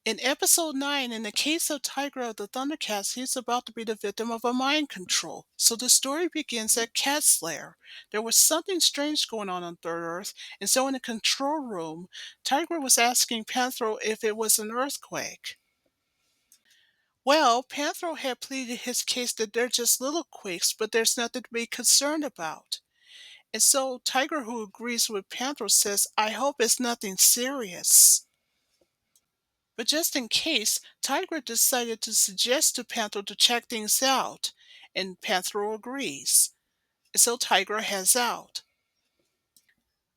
In episode 9, in the case of Tygra of the Thundercats, he's about to be the victim of a mind control. So the story begins at Cat's lair. There was something strange going on Third Earth, and so in the control room, Tygra was asking Panthro if it was an earthquake. Well, Panthro had pleaded his case that they're just little quakes, but there's nothing to be concerned about. And so Tygra, who agrees with Panthro, says, I hope it's nothing serious. But just in case, Tygra decided to suggest to Panthro to check things out, and Panthro agrees. So Tygra heads out.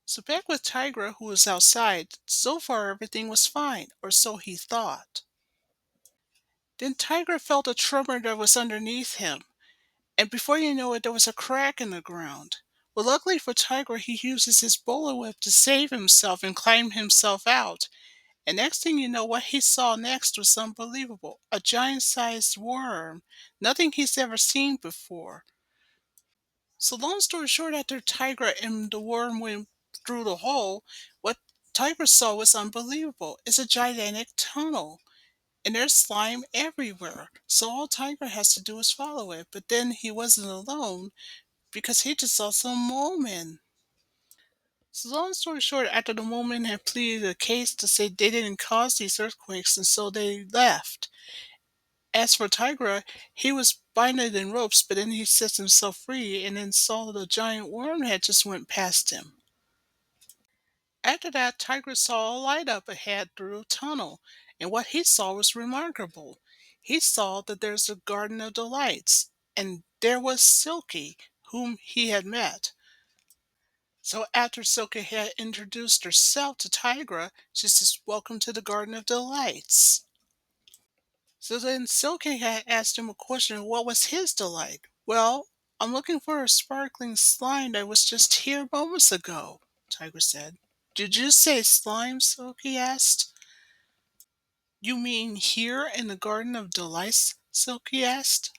So back with Tygra, who was outside, so far everything was fine, or so he thought. Then Tygra felt a tremor that was underneath him, and before you know it, there was a crack in the ground. Well, luckily for Tygra, he uses his bowler whip to save himself and climb himself out. And next thing you know, what he saw next was unbelievable. A giant-sized worm. Nothing he's ever seen before. So long story short, after Tygra and the worm went through the hole, what Tygra saw was unbelievable. It's a gigantic tunnel. And there's slime everywhere. So all Tygra has to do is follow it. But then he wasn't alone because he just saw some mole men. So long story short, after the Mormon had pleaded a case to say they didn't cause these earthquakes and so they left. As for Tygra, he was binded in ropes, but then he set himself free and then saw the giant worm had just went past him. After that, Tygra saw a light up ahead through a tunnel, and what he saw was remarkable. He saw that there's a garden of delights, and there was Silky, whom he had met. So after Silky had introduced herself to Tygra, she says, Welcome to the Garden of Delights. So then Silky had asked him a question, what was his delight? Well, I'm looking for a sparkling slime that was just here moments ago, Tygra said. Did you say slime? Silky asked. You mean here in the Garden of Delights? Silky asked.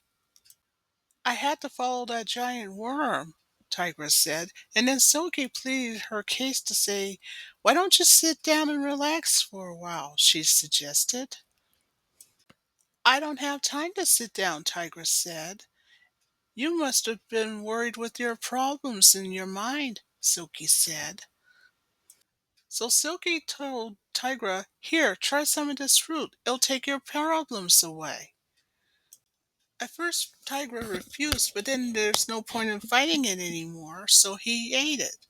I had to follow that giant worm, Tygra said, and then Silky pleaded her case to say, Why don't you sit down and relax for a while? She suggested. I don't have time to sit down, Tygra said. You must have been worried with your problems in your mind, Silky said. So Silky told Tygra, Here, try some of this fruit. It'll take your problems away. At first, Tygra refused, but then there's no point in fighting it anymore, so he ate it.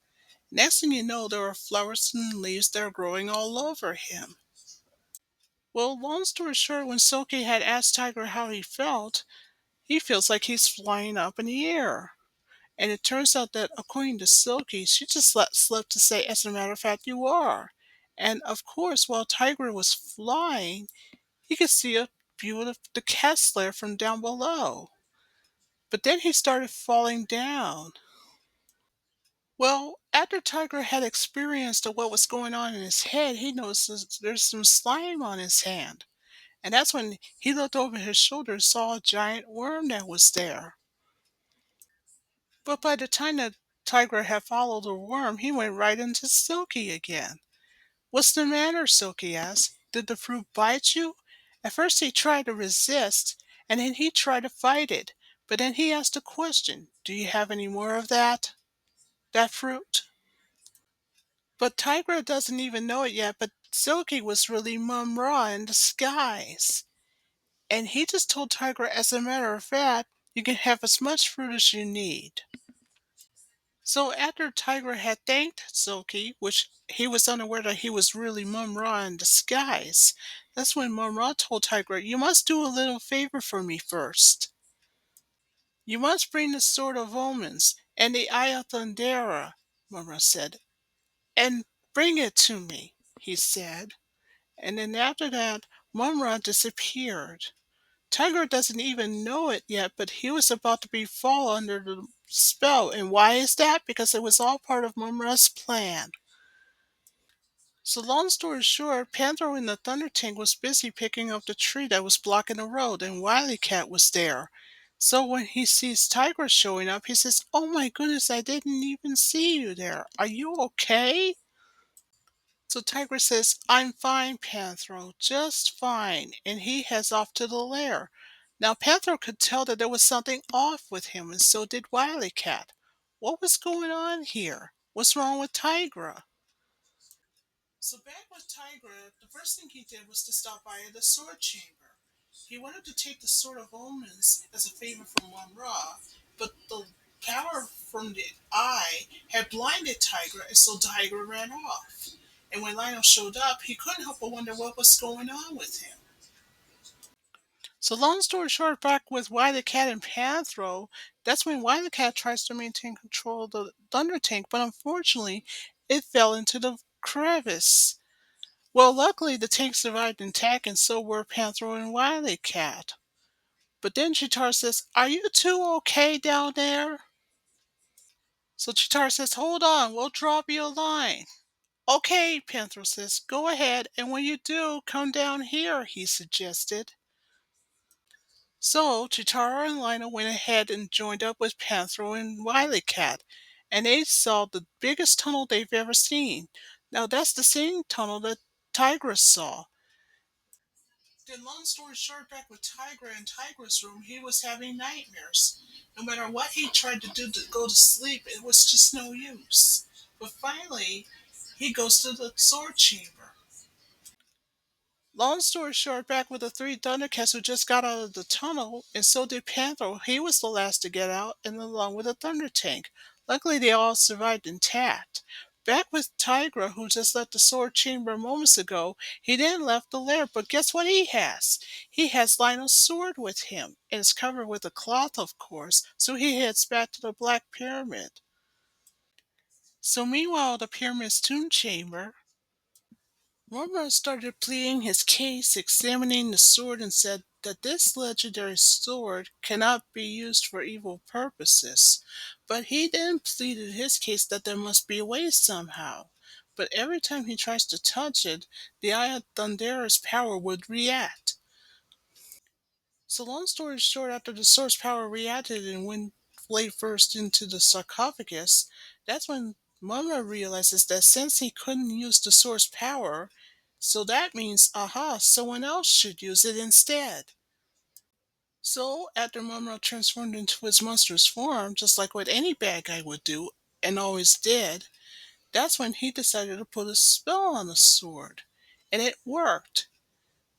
Next thing you know, there are flowers and leaves that are growing all over him. Well, long story short, when Silky had asked Tygra how he felt, he feels like he's flying up in the air. And it turns out that, according to Silky, she just let slip to say, as a matter of fact, you are. And of course, while Tygra was flying, he could see a view of the cat's lair from down below. But then he started falling down. Well, after Tiger had experienced what was going on in his head, he noticed there's some slime on his hand. And that's when he looked over his shoulder and saw a giant worm that was there. But by the time that Tiger had followed the worm, he went right into Silky again. What's the matter? Silky asked. Did the fruit bite you? At first he tried to resist, and then he tried to fight it. But then he asked a question. Do you have any more of that? That fruit? But Tygra doesn't even know it yet, but Silky was really Mumm-ra in disguise. And he just told Tygra, as a matter of fact, you can have as much fruit as you need. So after Tygra had thanked Silky, which he was unaware that he was really Mumm-ra in disguise, that's when Mumm-ra told Tygra, you must do a little favor for me first. You must bring the Sword of Omens and the Eye of Thundera, Mumm-ra said, and bring it to me, he said. And then after that, Mumm-ra disappeared. Tygra doesn't even know it yet, but he was about to be fall under the spell. And why is that? Because it was all part of Mumm-ra's plan. So long story short, Panther in the Thunder Tank was busy picking up the tree that was blocking the road, and Wily Cat was there. So when he sees Tygra showing up, he says, Oh my goodness, I didn't even see you there. Are you okay? So Tiger says, I'm fine, Panthro, just fine, and he heads off to the lair. Now Panthro could tell that there was something off with him, and so did Wily Cat. What was going on here? What's wrong with Tigra? So back with Tygra, the first thing he did was to stop by the sword chamber. He wanted to take the Sword of Omens as a favor from Mumm-ra, but the power from the eye had blinded Tygra, and so Tygra ran off. And when Lionel showed up, he couldn't help but wonder what was going on with him. So long story short, back with Why the Cat and Panthro, that's when Why the Cat tries to maintain control of the Thunder Tank, but unfortunately, it fell into the crevice. Well, luckily the tank survived intact, and so were Panthro and Wily Cat. But then Chitara says, Are you two okay down there? So Chitara says, Hold on, we'll drop you a line. Okay, Panthro says, Go ahead, and when you do, come down here, he suggested. So Chitara and Lina went ahead and joined up with Panthro and Wily Cat, and they saw the biggest tunnel they've ever seen. Now that's the same tunnel that Tigress saw. Then, long story short, back with Tygra in Tigra's room, he was having nightmares. No matter what he tried to do to go to sleep, it was just no use. But finally, he goes to the sword chamber. Long story short, back with the three Thundercats who just got out of the tunnel, and so did Panther. He was the last to get out, and along with the Thunder Tank. Luckily, they all survived intact. Back with Tygra, who just left the sword chamber moments ago, he then left the lair, but guess what he has? He has Lionel's sword with him, and it's covered with a cloth, of course, so he heads back to the Black Pyramid. So meanwhile, the Pyramid's tomb chamber, Mumm-ra started pleading his case, examining the sword, and said that this legendary sword cannot be used for evil purposes. But he then pleaded his case that there must be a way somehow. But every time he tries to touch it, the Eye of Thundera's power would react. So long story short, after the sword's power reacted and went blade first into the sarcophagus, that's when Mumm-ra realizes that since he couldn't use the sword's power, so that means, aha, someone else should use it instead. So after Mumm-ra transformed into his monstrous form, just like what any bad guy would do, and always did, that's when he decided to put a spell on the sword. And it worked.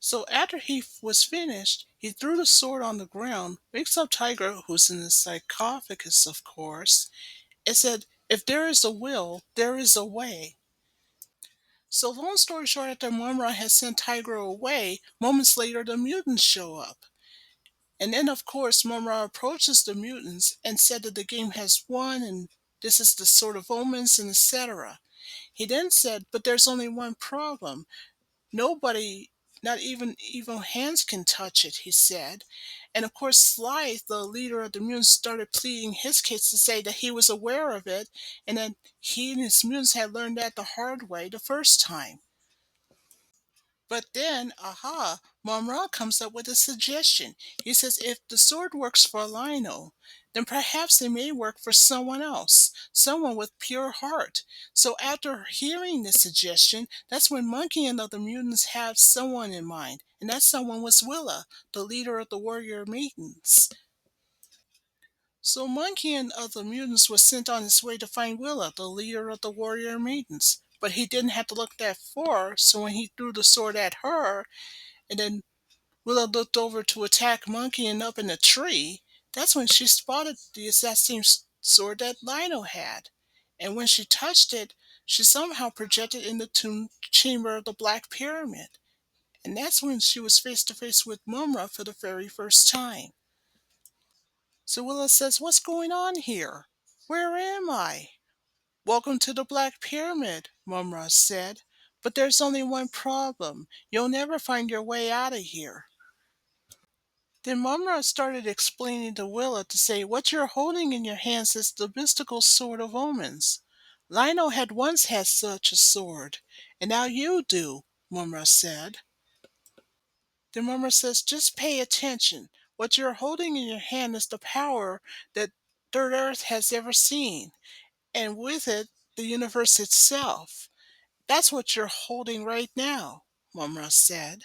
So after he was finished, he threw the sword on the ground, wakes up Tygra, who's in the sarcophagus, of course, and said, If there is a will, there is a way. So long story short, after Mumm-ra has sent Tygra away, moments later the mutants show up. And then of course Mumm-ra approaches the mutants and said that the game has won and this is the Sword of Omens and etc. He then said, but there's only one problem. Nobody, not even evil hands, can touch it, he said. And of course, Slythe, the leader of the mutants, started pleading his case to say that he was aware of it and that he and his mutants had learned that the hard way the first time. But then, aha, Mumm-ra comes up with a suggestion. He says if the sword works for Lionel, then perhaps it may work for someone else, someone with pure heart. So after hearing this suggestion, that's when Monkey and other mutants had someone in mind, and that someone was Willa, the leader of the warrior mutants. So Monkey and other mutants was sent on his way to find Willa, the leader of the warrior mutants. But he didn't have to look that far, so when he threw the sword at her, and then Willow looked over to attack Monkey and up in a tree, that's when she spotted the exact same sword that Lino had. And when she touched it, she somehow projected in the tomb chamber of the Black Pyramid. And that's when she was face to face with Mumm-ra for the very first time. So Willow says, What's going on here? Where am I? Welcome to the Black Pyramid, Mumm-ra said. But there's only one problem. You'll never find your way out of here. Then Mumm-ra started explaining to Willa to say, What you're holding in your hands is the mystical Sword of Omens. Lionel had once had such a sword, and now you do, Mumm-ra said. Then Mumm-ra says, Just pay attention. What you're holding in your hand is the power that Third Earth has ever seen, and with it, the universe itself. That's what you're holding right now, Mumm-ra said.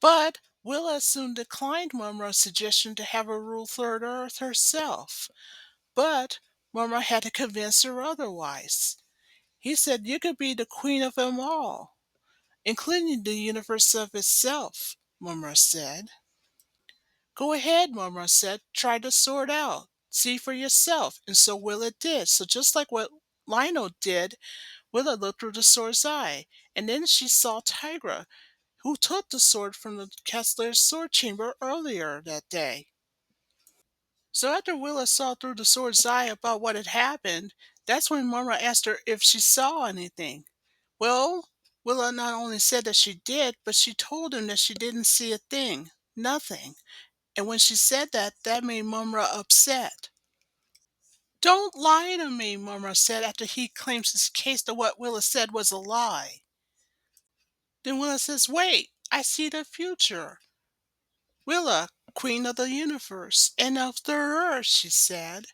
But Willa soon declined Mumm-ra's suggestion to have her rule Third Earth herself. But Mumm-ra had to convince her otherwise. He said you could be the queen of them all, including the universe of itself, Mumm-ra said. Go ahead, Mumm-ra said. Try the sword out. See for yourself. And so Willa did. So just like what Lionel did, Willa looked through the sword's eye. And then she saw Tygra, who took the sword from the Kessler's sword chamber earlier that day. So after Willa saw through the sword's eye about what had happened, that's when Mumm-ra asked her if she saw anything. Well, Willa not only said that she did, but she told him that she didn't see a thing. Nothing. And when she said that, that made Mumm-ra upset. Don't lie to me, Mumm-ra said after he claims his case that what Willa said was a lie. Then Willa says, wait, I see the future. Willa, queen of the universe and of the earth, she said.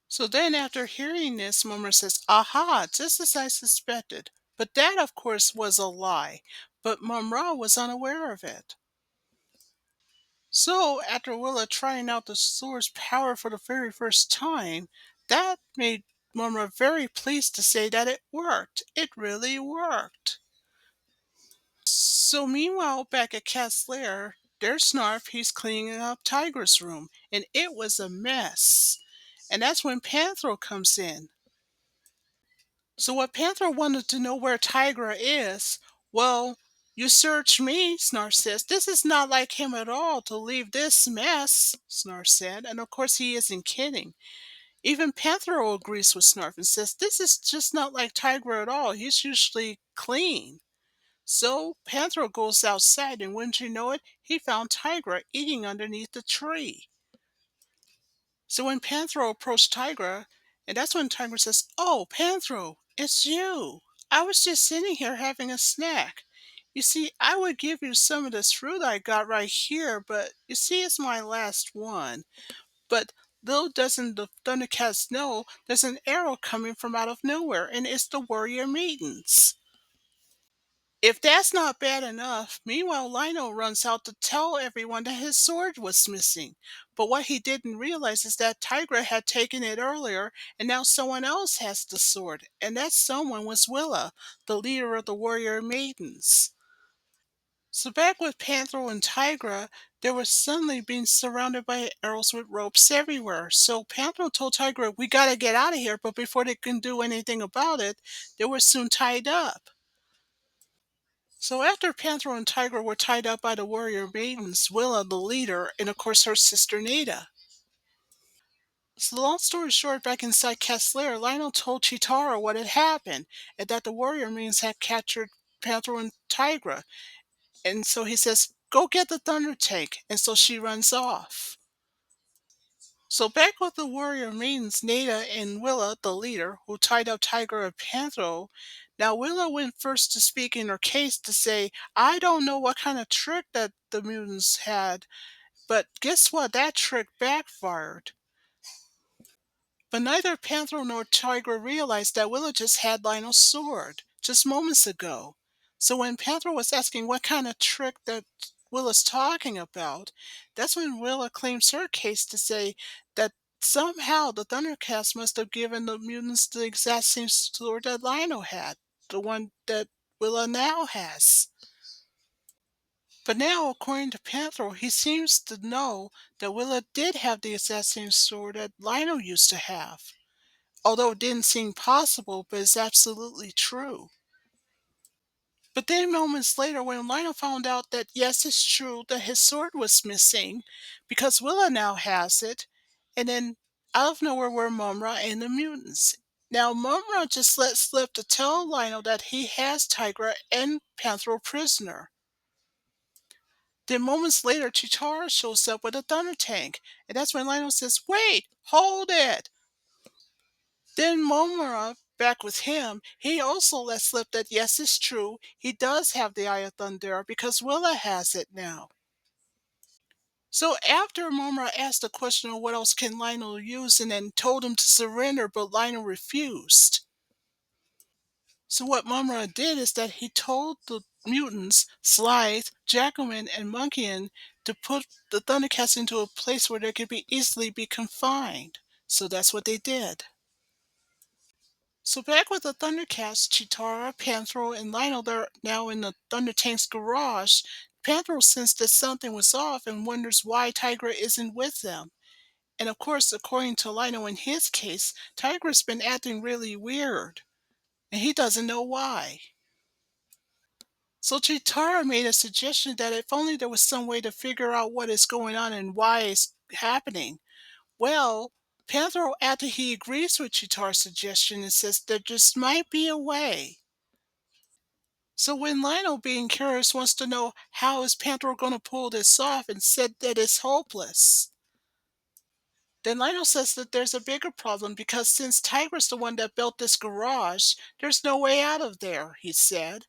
So then after hearing this, Mumm-ra says, aha, just as I suspected. But that, of course, was a lie. But Mumm-ra was unaware of it. So, after Willa trying out the sword's power for the very first time, that made Mumm-ra very pleased to say that it worked. It really worked. So, meanwhile, back at Cat's lair, there's Snarf. He's cleaning up Tiger's room, and it was a mess. And that's when Panthro comes in. So, what Panthro wanted to know where Tygra is, well, you search me, Snarf says. This is not like him at all to leave this mess, Snarf said. And of course, he isn't kidding. Even Panthro agrees with Snarf and says, this is just not like Tygra at all. He's usually clean. So Panthro goes outside, and wouldn't you know it, he found Tygra eating underneath the tree. So when Panthro approached Tygra, and that's when Tygra says, oh, Panthro, it's you. I was just sitting here having a snack. You see, I would give you some of this fruit I got right here, but you see, it's my last one. But little doesn't the Thundercats know, there's an arrow coming from out of nowhere, and it's the warrior maidens. If that's not bad enough, meanwhile Lionel runs out to tell everyone that his sword was missing. But what he didn't realize is that Tygra had taken it earlier, and now someone else has the sword, and that someone was Willa, the leader of the warrior maidens. So back with Panthro and Tygra, they were suddenly being surrounded by arrows with ropes everywhere. So Panthro told Tygra, we gotta get out of here, but before they can do anything about it, they were soon tied up. So after Panthro and Tygra were tied up by the warrior maidens, Willa, the leader, and of course her sister Nada. So long story short, back inside Cat's lair, Lionel told Chitara what had happened, and that the warrior maidens had captured Panthro and Tygra. And so he says, go get the thunder tank, and so she runs off. So back with the warrior maidens, Nada and Willa, the leader, who tied up Tygra and Panthro. Now Willa went first to speak in her case to say, I don't know what kind of trick that the mutants had, but guess what? That trick backfired. But neither Panthro nor Tygra realized that Willa just had Lionel's sword, just moments ago. So when Panthro was asking what kind of trick that Willa's talking about, that's when Willa claims her case to say that somehow the Thundercats must have given the mutants the exact same sword that Lionel had, the one that Willa now has. But now, according to Panthro, he seems to know that Willa did have the exact same sword that Lionel used to have. Although it didn't seem possible, but it's absolutely true. But then moments later, when Lionel found out that yes, it's true that his sword was missing, because Willa now has it, and then out of nowhere were Mumm-ra and the mutants. Now Mumm-ra just let slip to tell Lionel that he has Tygra and Panthro prisoner. Then moments later, Chitara shows up with a thunder tank, and that's when Lionel says, wait, hold it! Then Mumm-ra, back with him, he also let slip that yes, it's true, he does have the Eye of Thunder because Willa has it now. So after Mumm-ra asked the question of what else can Lionel use and then told him to surrender, but Lionel refused. So what Mumm-ra did is that he told the mutants, Slythe, Jackalman, and Monkeyan, to put the Thundercats into a place where they could be easily be confined. So that's what they did. So back with the Thundercats, Chitara, Panthro, and Lionel, they're now in the Thunder Tank's garage. Panthro sensed that something was off and wonders why Tygra isn't with them. And of course, according to Lionel in his case, Tygra's been acting really weird, and he doesn't know why. So Chitara made a suggestion that if only there was some way to figure out what is going on and why it's happening. Well, Panthro, after he agrees with Chitara's suggestion and says there just might be a way. So when Lionel, being curious, wants to know how is Panthro going to pull this off and said that it's hopeless. Then Lionel says that there's a bigger problem because since Tiger's the one that built this garage, there's no way out of there, he said.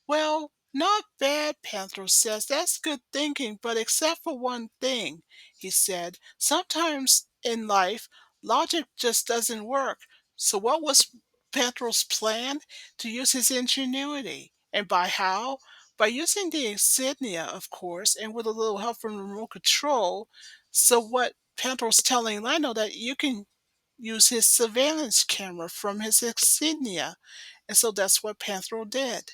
Well, not bad, Panthro says. That's good thinking, but except for one thing, he said. Sometimes in life, logic just doesn't work. So what was Panthro's plan? To use his ingenuity. And by how? By using the insignia, of course, and with a little help from remote control. So what Panthro's telling Lionel that you can use his surveillance camera from his insignia. And so that's what Panthro did.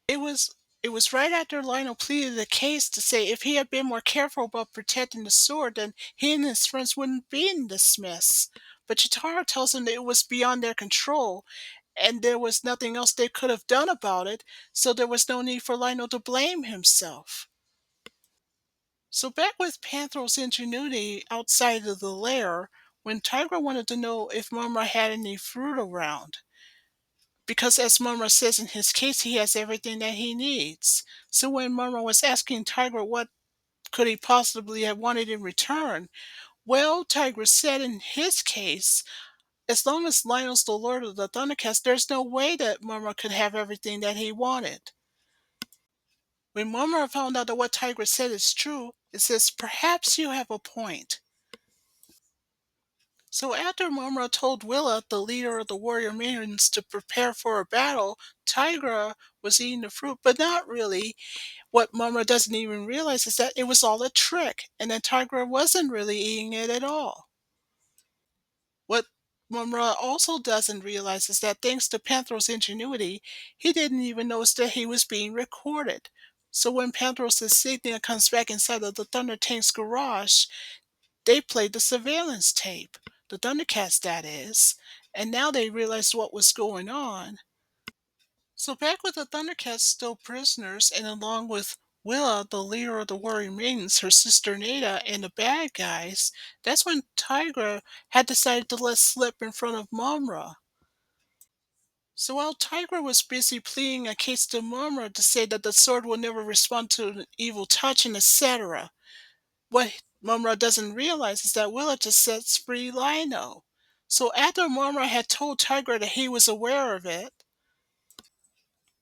It was it was right after Lionel pleaded the case to say if he had been more careful about protecting the sword, then he and his friends wouldn't be in this mess. But Chitara tells him that it was beyond their control, and there was nothing else they could have done about it, so there was no need for Lionel to blame himself. So back with Panthro's ingenuity outside of the lair, when Tygra wanted to know if Mumm-ra had any fruit around, because as Mumm-ra says in his case, he has everything that he needs. So when Mumm-ra was asking Tygra what could he possibly have wanted in return, well, Tygra said in his case, as long as Lionel's the Lord of the Thundercats, there's no way that Mumm-ra could have everything that he wanted. When Mumm-ra found out that what Tygra said is true, it says, perhaps you have a point. So after Mumm-ra told Willa, the leader of the warrior maidens, to prepare for a battle, Tygra was eating the fruit, but not really. What Mumm-ra doesn't even realize is that it was all a trick, and that Tygra wasn't really eating it at all. What Mumm-ra also doesn't realize is that thanks to Panthro's ingenuity, he didn't even notice that he was being recorded. So when Panthro's insignia comes back inside of the Thunder Tank's garage, they played the surveillance tape, the Thundercats that is, and now they realized what was going on. So back with the Thundercats still prisoners, and along with Willa, the leader of the Warrior Maidens, her sister Nada, and the bad guys, that's when Tygra had decided to let slip in front of Mumm-ra. So while Tygra was busy pleading a case to Mumm-ra to say that the sword will never respond to an evil touch and etc., what Mumm-ra doesn't realize is that Willa just sets free Lionel. So after Mumm-ra had told Tygra that he was aware of it,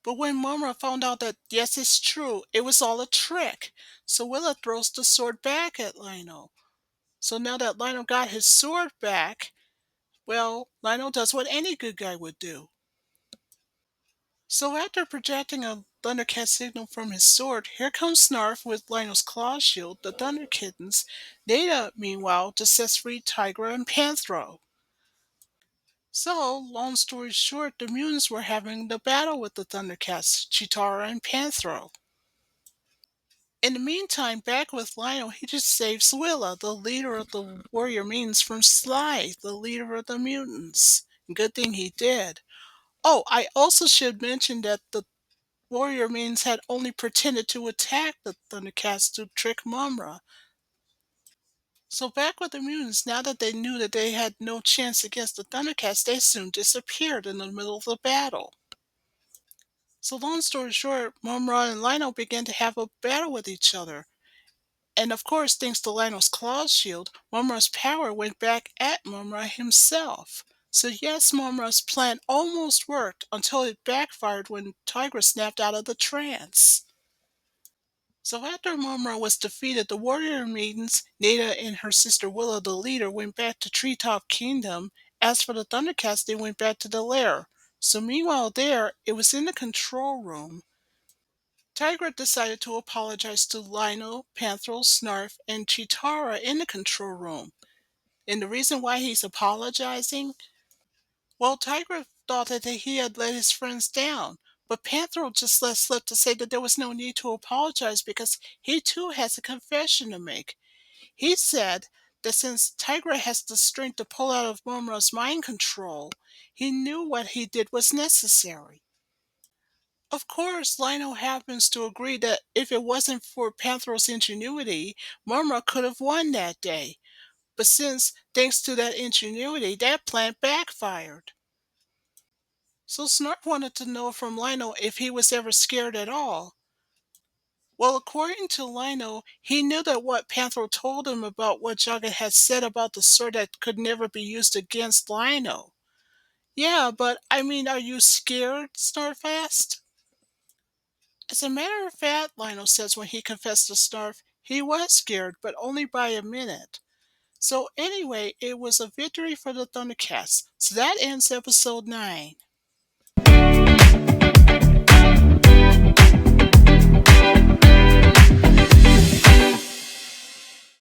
but when Mumm-ra found out that yes, it's true, it was all a trick. So Willa throws the sword back at Lionel. So now that Lionel got his sword back, well, Lionel does what any good guy would do. So after projecting a Thundercat signal from his sword, here comes Snarf with Lionel's claw shield, the Thunder Kittens. Nada, meanwhile, just sets free Tygra and Panthro. So, long story short, the mutants were having the battle with the Thundercats, Chitara and Panthro. In the meantime, back with Lionel, he just saves Willa, the leader of the warrior maidens, from Slythe, the leader of the mutants. Good thing he did. Oh, I also should mention that the warrior maidens had only pretended to attack the Thundercats to trick Mumm-ra. So back with the mutants, now that they knew that they had no chance against the Thundercats, they soon disappeared in the middle of the battle. So long story short, Mumm-ra and Lionel began to have a battle with each other. And of course, thanks to Lionel's claw shield, Mumm-ra's power went back at Mumm-ra himself. So yes, Mumm-ra's plan almost worked until it backfired when Tygra snapped out of the trance. So after Mumm-ra was defeated, the warrior maidens, Nada and her sister Willa the leader, went back to Treetop Kingdom. As for the Thundercats, they went back to the lair. So meanwhile there, it was in the control room. Tygra decided to apologize to Lionel, Panther, Snarf, and Chitara in the control room. And the reason why he's apologizing? Well, Tygra thought that he had let his friends down, but Panther just let slip to say that there was no need to apologize because he too has a confession to make. He said that since Tygra has the strength to pull out of Mumm-ra's mind control, he knew what he did was necessary. Of course, Lionel happens to agree that if it wasn't for Panther's ingenuity, Mumm-ra could have won that day. But since, thanks to that ingenuity, that plan backfired. So Snark wanted to know from Lionel if he was ever scared at all. Well, according to Lionel, he knew that what Panther told him about what Jughead had said about the sword that could never be used against Lionel. Yeah, but I mean, are you scared? Snarf asked. As a matter of fact, Lionel says when he confessed to Snarf, he was scared, but only by a minute. So anyway, it was a victory for the Thundercats. So that ends episode 9.